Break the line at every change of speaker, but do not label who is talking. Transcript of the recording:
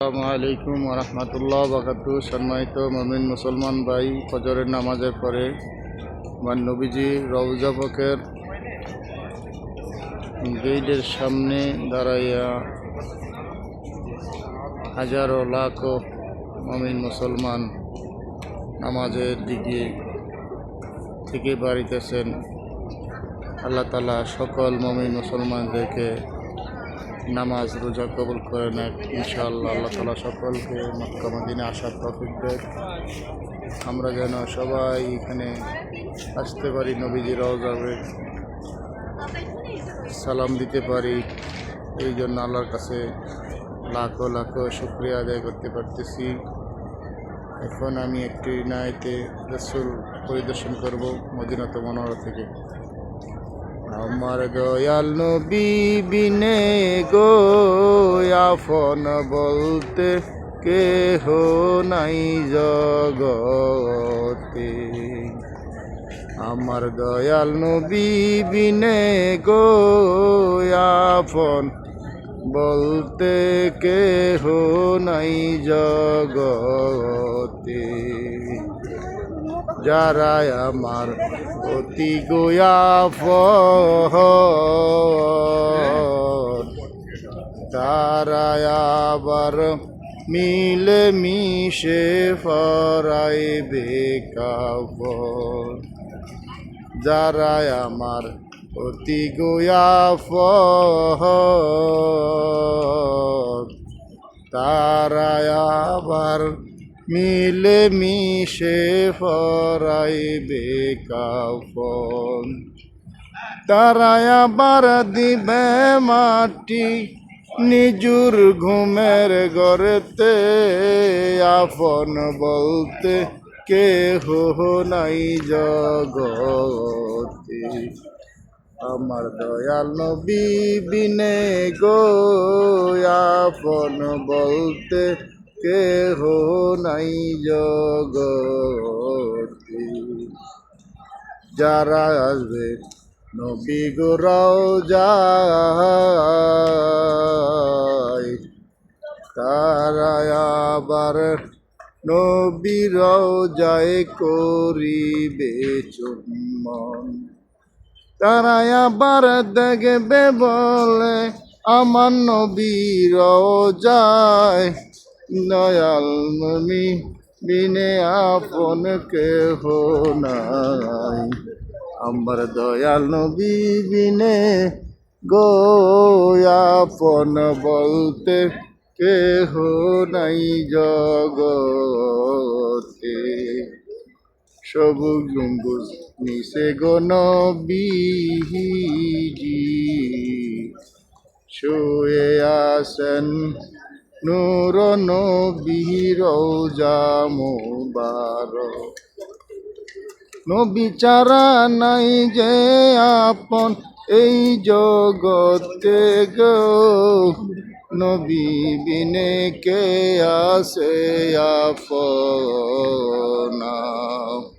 আসসালামু আলাইকুম রহমতুল্লাহ বারাকাতুহু। সম্মানিত মুমিন মুসলমান ভাই, ফজরের নামাজের পরে আমার নবীজি রওজা পাকের গেটের সামনে দাঁড়াইয়া হাজারো লাখো মুমিন মুসলমান নামাজের দিকে থেকে বাড়িতেছেন। আল্লাহ তাআলা সকল মুমিন মুসলমানদেরকে নামাজ রোজা কবুল করে নেন ইনশাআল্লাহ। আল্লাহ তাআলা সকলকে মক্কা মদিনা আসার তৌফিক দেন। আমরা যেন সবাই এখানে আসতে পারি, নবীজির রওজায় সালাম দিতে পারি, এই জন্য আল্লাহর কাছে লাখো লাখো শুকরিয়া আদায় করতে পারতেছি। এখন আমি একটি ইনায়েতে রাসূল পরিদর্শন করব মদিনাতুল মুনাওয়ারা থেকে। আমার দয়াল নবী বিনে গো আপন বলতে কেহ নাই জগতে। আমার দয়াল নবী বিনে গো আপন বলতে কেহ নাই জগতে। যারা আমার অতি গোয়াফন তারা আবার মিলে মিশে ফরাইবে কাফন। যারা আমার অতি গোয়াফন তারা আবার মিলে মিশে ফরাইবে কাফন। তারা আবার দিবে মাটি নিজুর ঘুমের ঘরেতে। আপন বলতে কেহ নাই জগতে। আমার দয়াল নবী বিনে গো আপন বলতে কেহ নাই জগতে। যারা আসবে নবী গো রওজায় তারা আবার নবী রওজায় করিবে চুম্বন। তারা আবার দেখবে বলে আমার নবী রওজায় দয়াল নবী বিনে আপন কেহ নাই। আমার দয়াল নবী বিনে গো আপন বলতে কেহ নাই জগতে। সবুজ গম্বুজ নিচে গো নবীজি শুয়ে আছেন, নূর নবী রওজা মুবারক। নবী ছাড়া নাই যে আপন এই জগতে গো, নবী বিনে কে আছে আপন।